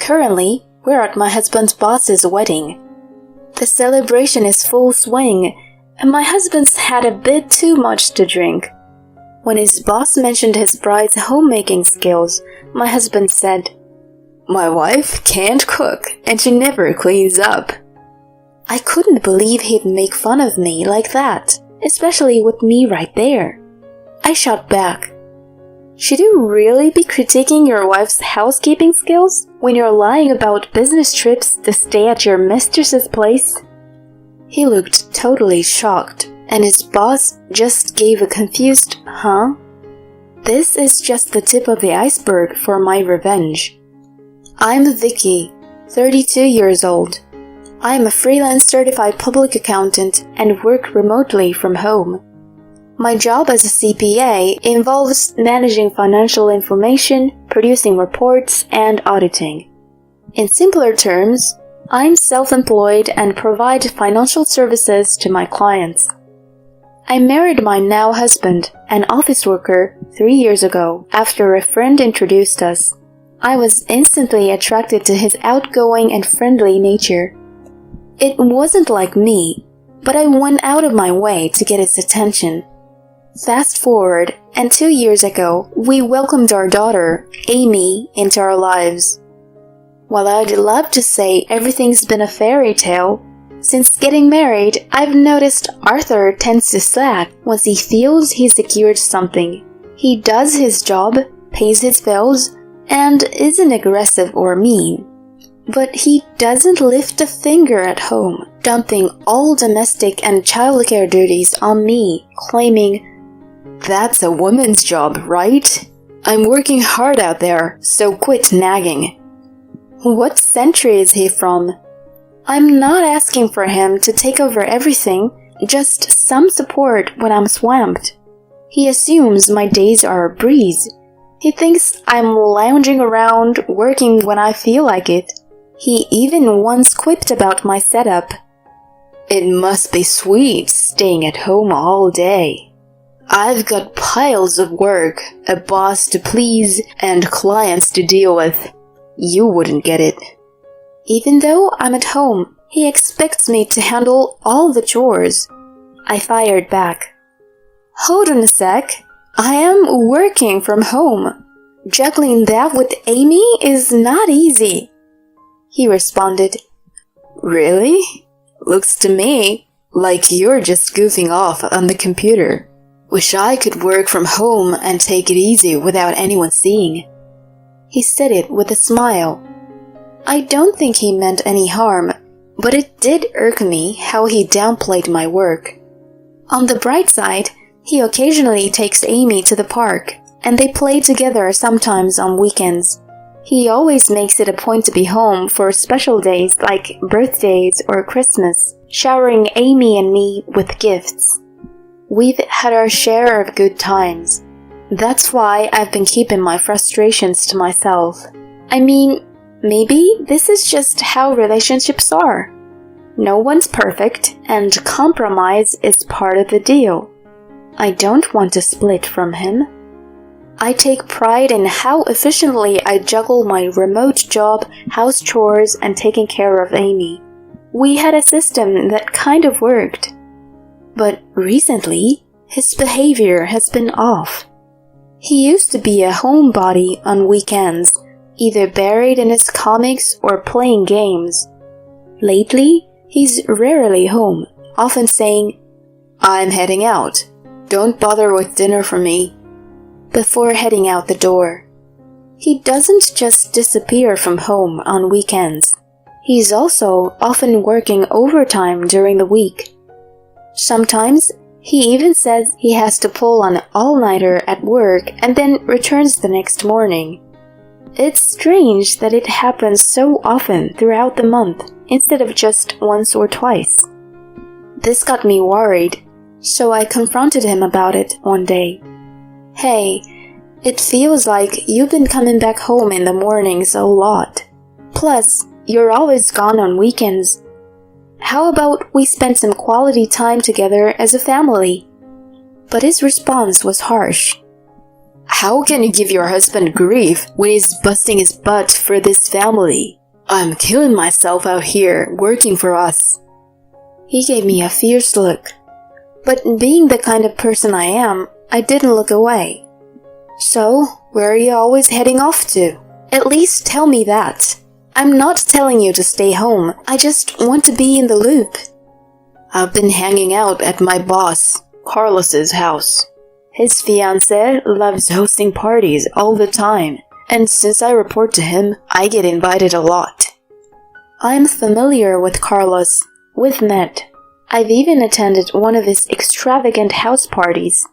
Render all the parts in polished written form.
Currently, we're at my husband's boss's wedding. The celebration is full swing, and my husband's had a bit too much to drink. When his boss mentioned his bride's homemaking skills, my husband said, "My wife can't cook, and she never cleans up." I couldn't believe he'd make fun of me like that, especially with me right there. I shot back, "Should you really be critiquing your wife's housekeeping skills when you're lying about business trips to stay at your mistress's place?" He looked totally shocked, and his boss just gave a confused, "Huh?" This is just the tip of the iceberg for my revenge. I'm Vicky, 32 years old. I am a freelance certified public accountant and work remotely from home. My job as a CPA involves managing financial information, producing reports, and auditing. In simpler terms, I'm self-employed and provide financial services to my clients. I married my now husband, an office worker, 3 years ago after a friend introduced us. I was instantly attracted to his outgoing and friendly nature. It wasn't like me, but I went out of my way to get his attention. Fast forward, and 2 years ago, we welcomed our daughter, Amy, into our lives. While I'd love to say everything's been a fairy tale, since getting married, I've noticed Arthur tends to slack once he feels he's secured something. He does his job, pays his bills, and isn't aggressive or mean. But he doesn't lift a finger at home, dumping all domestic and childcare duties on me, claiming, "That's a woman's job, right? I'm working hard out there, so quit nagging." What century is he from? I'm not asking for him to take over everything, just some support when I'm swamped. He assumes my days are a breeze. He thinks I'm lounging around, working when I feel like it. He even once quipped about my setup. "It must be sweet staying at home all day. I've got piles of work, a boss to please, and clients to deal with. You wouldn't get it." Even though I'm at home, he expects me to handle all the chores. I fired back. "Hold on a sec. I am working from home. Juggling that with Amy is not easy." He responded, "Really? Looks to me like you're just goofing off on the computer. Wish I could work from home and take it easy without anyone seeing." He said it with a smile. I don't think he meant any harm, but it did irk me how he downplayed my work. On the bright side, he occasionally takes Amy to the park, and they play together sometimes on weekends. He always makes it a point to be home for special days like birthdays or Christmas, showering Amy and me with gifts. We've had our share of good times. That's why I've been keeping my frustrations to myself. I mean, maybe this is just how relationships are. No one's perfect, and compromise is part of the deal. I don't want to split from him. I take pride in how efficiently I juggle my remote job, house chores, and taking care of Amy. We had a system that kind of worked. But recently, his behavior has been off. He used to be a homebody on weekends, either buried in his comics or playing games. Lately, he's rarely home, often saying, "I'm heading out. Don't bother with dinner for me," before heading out the door. He doesn't just disappear from home on weekends. He's also often working overtime during the week. Sometimes, he even says he has to pull an all-nighter at work and then returns the next morning. It's strange that it happens so often throughout the month instead of just once or twice. This got me worried, so I confronted him about it one day. "Hey, it feels like you've been coming back home in the mornings a lot. Plus, you're always gone on weekends. How about we spend some quality time together as a family?" But his response was harsh. How can you give your husband grief when he's busting his butt for this family? I'm killing myself out here working for us. He gave me a fierce look. But being the kind of person I am, I didn't look away. So, where are you always heading off to? At least tell me that. I'm not telling you to stay home, I just want to be in the loop. I've been hanging out at my boss, Carlos's house. His fiancée loves hosting parties all the time, and since I report to him, I get invited a lot. I'm familiar with Carlos. We've met. I've even attended one of his extravagant house parties.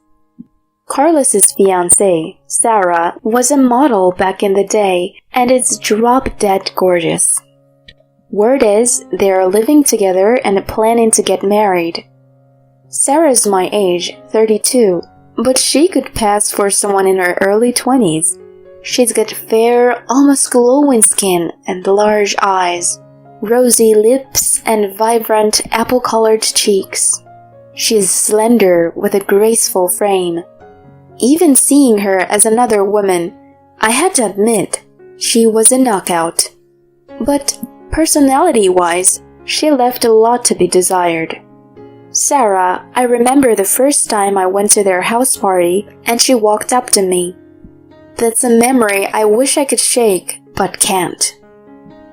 Carlos's fiancée, Sarah, was a model back in the day and is drop-dead gorgeous. Word is they are living together and planning to get married. Sarah's my age, 32, but she could pass for someone in her early 20s. She's got fair, almost glowing skin and large eyes, rosy lips and vibrant apple-colored cheeks. She is slender with a graceful frame. Even seeing her as another woman, I had to admit she was a knockout. But personality-wise, she left a lot to be desired. Sarah, I remember the first time I went to their house party and she walked up to me. That's a memory I wish I could shake, but can't.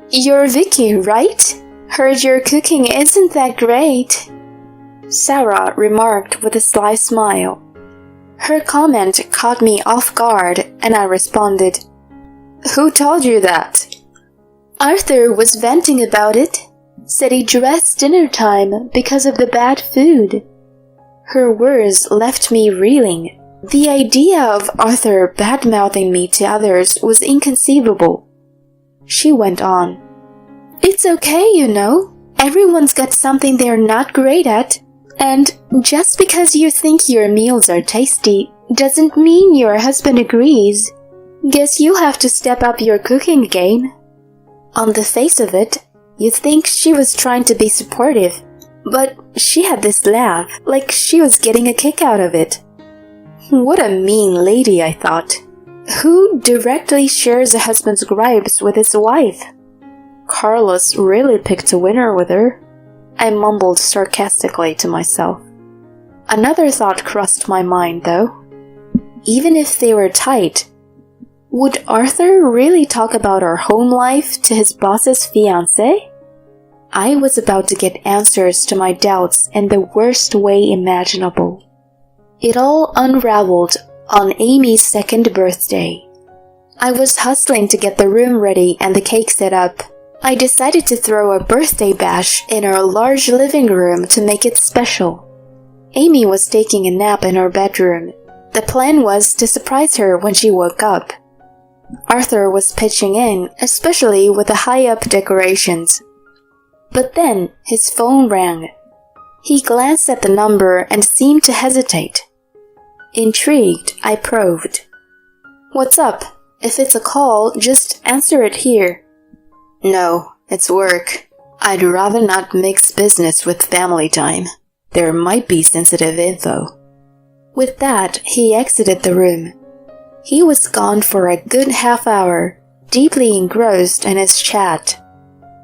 You're Vicky, right? Heard your cooking isn't that great. Sarah remarked with a sly smile. Her comment caught me off guard and I responded, Who told you that? Arthur was venting about it. Said he dressed dinner time because of the bad food. Her words left me reeling. The idea of Arthur bad-mouthing me to others was inconceivable. She went on. It's okay, you know. Everyone's got something they're not great at. And just because you think your meals are tasty doesn't mean your husband agrees. Guess you have to step up your cooking game. On the face of it, you'd think she was trying to be supportive, but she had this laugh, like she was getting a kick out of it. What a mean lady, I thought. Who directly shares a husband's gripes with his wife? Carlos really picked a winner with her. I mumbled sarcastically to myself. Another thought crossed my mind, though. Even if they were tight, would Arthur really talk about our home life to his boss's fiancée? I was about to get answers to my doubts in the worst way imaginable. It all unraveled on Amy's second birthday. I was hustling to get the room ready and the cake set up. I decided to throw a birthday bash in our large living room to make it special. Amy was taking a nap in her bedroom. The plan was to surprise her when she woke up. Arthur was pitching in, especially with the high-up decorations. But then his phone rang. He glanced at the number and seemed to hesitate. Intrigued, I probed. What's up? If it's a call, just answer it here. No, it's work. I'd rather not mix business with family time. There might be sensitive info. With that, he exited the room. He was gone for a good half hour, deeply engrossed in his chat.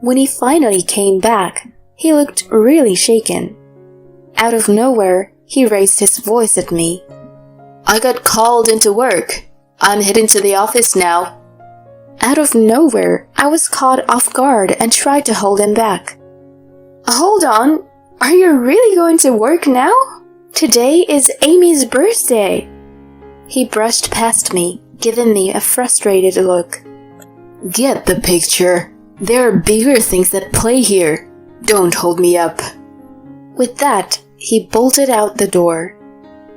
When he finally came back, he looked really shaken. Out of nowhere, he raised his voice at me. I got called into work. I'm heading to the office now. Out of nowhere, I was caught off guard and tried to hold him back. Hold on, are you really going to work now? Today is Amy's birthday. He brushed past me, giving me a frustrated look. Get the picture. There are bigger things at play here. Don't hold me up. With that, he bolted out the door.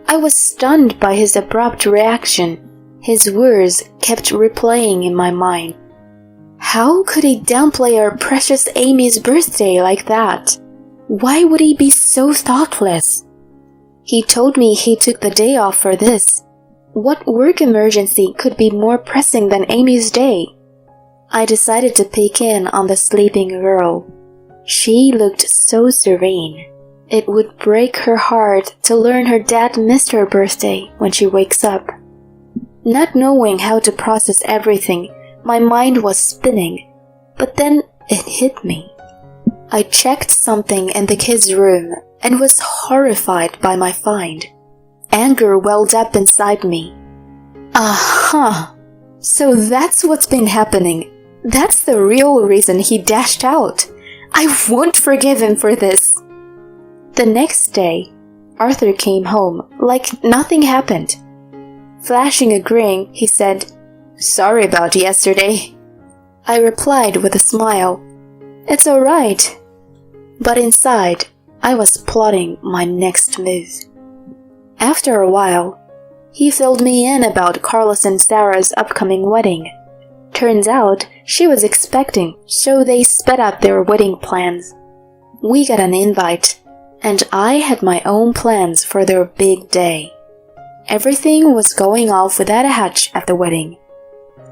I was stunned by his abrupt reaction. His words kept replaying in my mind. How could he downplay our precious Amy's birthday like that? Why would he be so thoughtless? He told me he took the day off for this. What work emergency could be more pressing than Amy's day? I decided to peek in on the sleeping girl. She looked so serene. It would break her heart to learn her dad missed her birthday when she wakes up. Not knowing how to process everything, my mind was spinning. But then it hit me. I checked something in the kids' room and was horrified by my find. Anger welled up inside me. So that's what's been happening. That's the real reason he dashed out. I won't forgive him for this. The next day, Arthur came home like nothing happened. Flashing a grin, he said, "Sorry about yesterday." I replied with a smile, "It's all right." But inside, I was plotting my next move. After a while, he filled me in about Carlos and Sarah's upcoming wedding. Turns out, she was expecting, so they sped up their wedding plans. We got an invite, and I had my own plans for their big day. Everything was going off without a hitch at the wedding.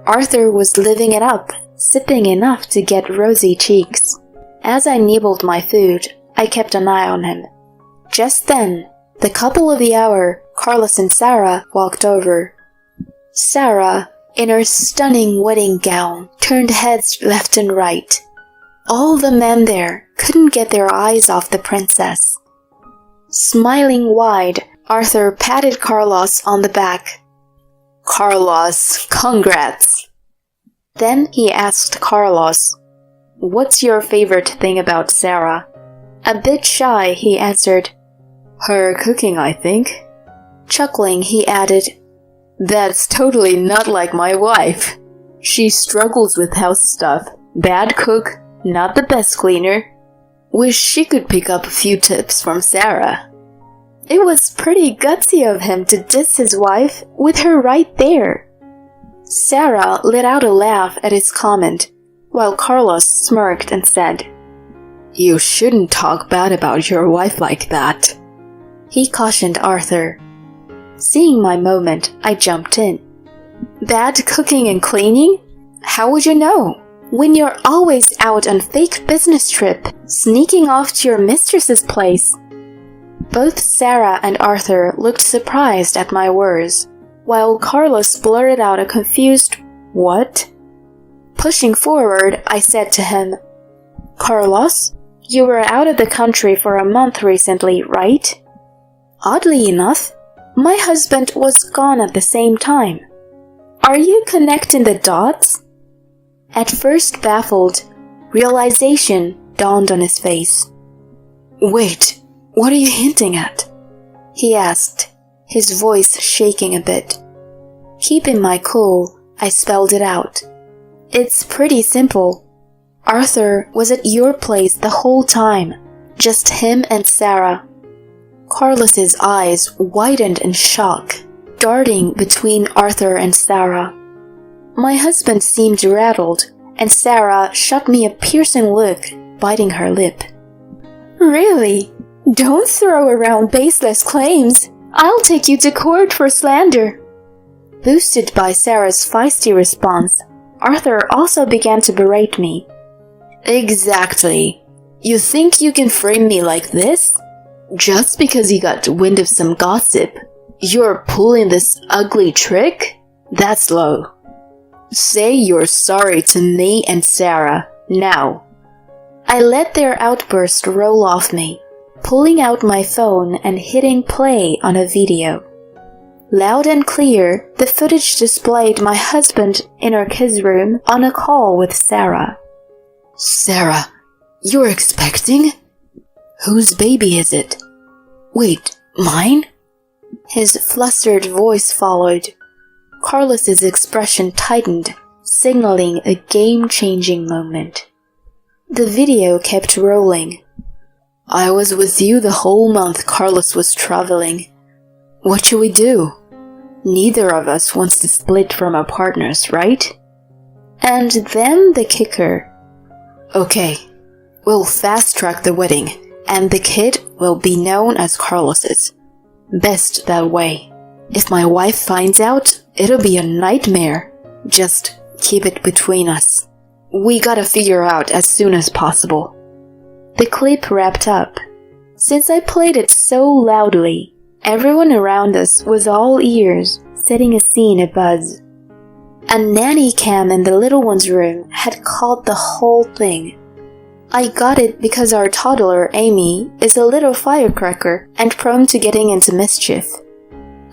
Arthur was living it up, sipping enough to get rosy cheeks. As I nibbled my food, I kept an eye on him. Just then, the couple of the hour, Carlos and Sarah, walked over. Sarah, in her stunning wedding gown, turned heads left and right. All the men there couldn't get their eyes off the princess. Smiling wide, Arthur patted Carlos on the back. "Carlos, congrats!" Then he asked Carlos, "What's your favorite thing about Sarah?" A bit shy, he answered, "Her cooking, I think." Chuckling, he added, "That's totally not like my wife. She struggles with house stuff. Bad cook, not the best cleaner. Wish she could pick up a few tips from Sarah." It was pretty gutsy of him to diss his wife with her right there. Sarah let out a laugh at his comment, while Carlos smirked and said, "You shouldn't talk bad about your wife like that," he cautioned Arthur. Seeing my moment, I jumped in. "Bad cooking and cleaning? How would you know? When you're always out on fake business trip, sneaking off to your mistress's place." Both Sarah and Arthur looked surprised at my words, while Carlos blurted out a confused, "What?" Pushing forward, I said to him, "Carlos, you were out of the country for a month recently, right?" Oddly enough, my husband was gone at the same time. Are you connecting the dots? At first baffled, realization dawned on his face. "Wait, what are you hinting at?" he asked, his voice shaking a bit. Keeping my cool, I spelled it out. "It's pretty simple. Arthur was at your place the whole time, just him and Sarah." Carlos's eyes widened in shock, darting between Arthur and Sarah. My husband seemed rattled, and Sarah shot me a piercing look, biting her lip. "Really? Don't throw around baseless claims. I'll take you to court for slander." Boosted by Sarah's feisty response, Arthur also began to berate me. "Exactly. You think you can frame me like this? Just because you got wind of some gossip, you're pulling this ugly trick? That's low. Say you're sorry to me and Sarah, now." I let their outburst roll off me, pulling out my phone and hitting play on a video. Loud and clear, the footage displayed my husband in our kids' room on a call with Sarah. "Sarah, you're expecting? Whose baby is it? Wait, mine?" His flustered voice followed. Carlos's expression tightened, signaling a game-changing moment. The video kept rolling. "I was with you the whole month Carlos was traveling. What should we do? Neither of us wants to split from our partners, right?" And then the kicker. "Okay, we'll fast-track the wedding, and the kid will be known as Carlos's. Best that way. If my wife finds out, it'll be a nightmare. Just keep it between us. We gotta figure out as soon as possible." The clip wrapped up. Since I played it so loudly, Everyone around us was all ears, setting a scene abuzz. A nanny cam in the little one's room had caught the whole thing. I got it because our toddler, Amy, is a little firecracker and prone to getting into mischief.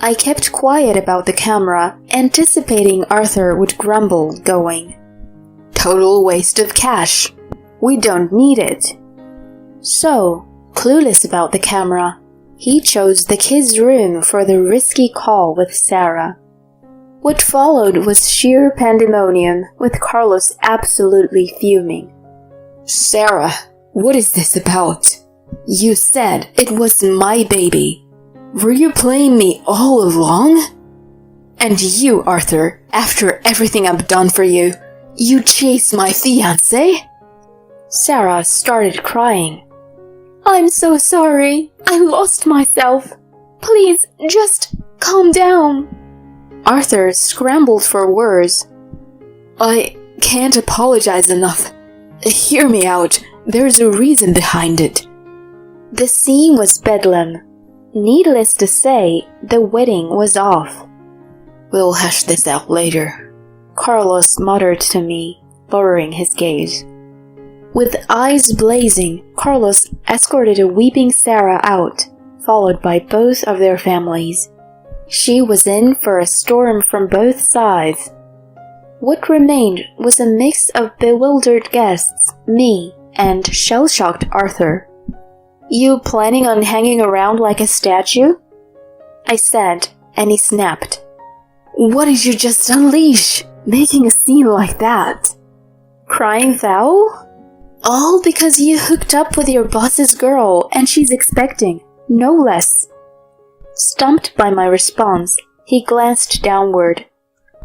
I kept quiet about the camera, anticipating Arthur would grumble, going, "Total waste of cash. We don't need it." So, clueless about the camera, he chose the kids' room for the risky call with Sarah. What followed was sheer pandemonium, with Carlos absolutely fuming. "Sarah, what is this about? You said it was my baby. Were you playing me all along? And you, Arthur, after everything I've done for you, you chased my fiancé?" Sarah started crying. "I'm so sorry. I lost myself. Please, just calm down." Arthur scrambled for words. "I can't apologize enough. Hear me out. There's a reason behind it." The scene was bedlam. Needless to say, the wedding was off. "We'll hash this out later," Carlos muttered to me, lowering his gaze. With eyes blazing, Carlos escorted a weeping Sarah out, followed by both of their families. She was in for a storm from both sides. What remained was a mix of bewildered guests, me, and shell-shocked Arthur. "You planning on hanging around like a statue?" I said, and he snapped. "What did you just unleash, making a scene like that? Crying foul? All because you hooked up with your boss's girl and she's expecting, no less." Stumped by my response, he glanced downward,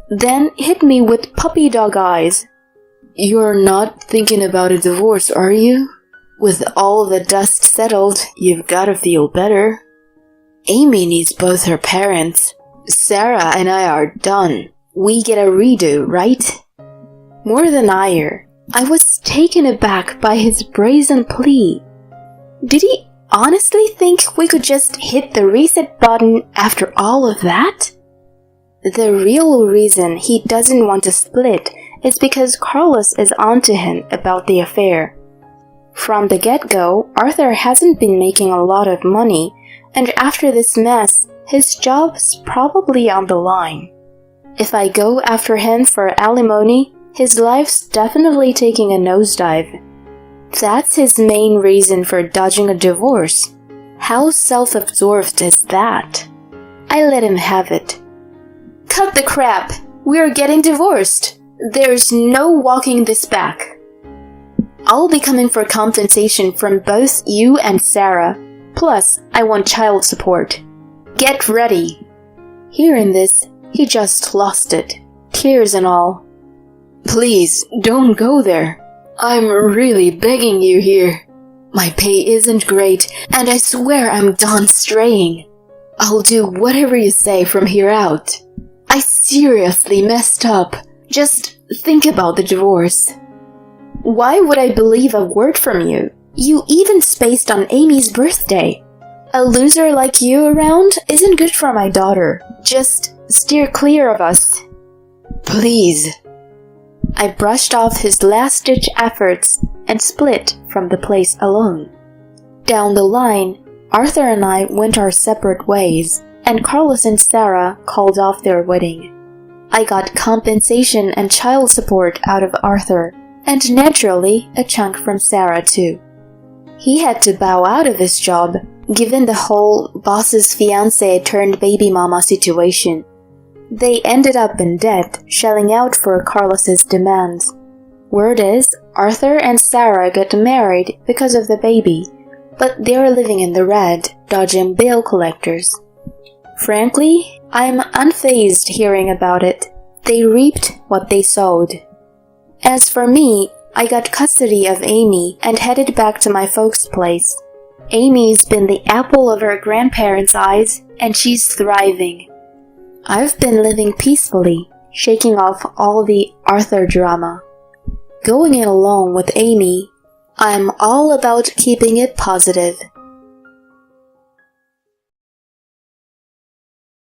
then hit me with puppy dog eyes. "You're not thinking about a divorce, are you? With all the dust settled, you've gotta feel better. Amy needs both her parents. Sarah and I are done. We get a redo, right?" More than ire, I was taken aback by his brazen plea. Did he honestly think we could just hit the reset button after all of that? The real reason he doesn't want to split is because Carlos is onto him about the affair. From the get-go, Arthur hasn't been making a lot of money, and after this mess, his job's probably on the line. If I go after him for alimony, his life's definitely taking a nosedive. That's his main reason for dodging a divorce. How self-absorbed is that? I let him have it. "Cut the crap! We're getting divorced! There's no walking this back. I'll be coming for compensation from both you and Sarah. Plus, I want child support. Get ready." Hearing this, he just lost it, tears and all. "Please, don't go there. I'm really begging you here. My pay isn't great, and I swear I'm done straying. I'll do whatever you say from here out. I seriously messed up. Just think about the divorce." "Why would I believe a word from you? You even spaced on Amy's birthday. A loser like you around isn't good for my daughter. Just steer clear of us." "Please." I brushed off his last-ditch efforts and split from the place alone. Down the line, Arthur and I went our separate ways, and Carlos and Sarah called off their wedding. I got compensation and child support out of Arthur, and naturally a chunk from Sarah too. He had to bow out of his job, given the whole boss's fiancé turned baby mama situation. They ended up in debt, shelling out for Carlos's demands. Word is, Arthur and Sarah got married because of the baby, but they're living in the red, dodging bail collectors. Frankly, I'm unfazed hearing about it. They reaped what they sowed. As for me, I got custody of Amy and headed back to my folks' place. Amy's been the apple of her grandparents' eyes, and she's thriving. I've been living peacefully, shaking off all the Arthur drama. Going it along with Amy, I'm all about keeping it positive.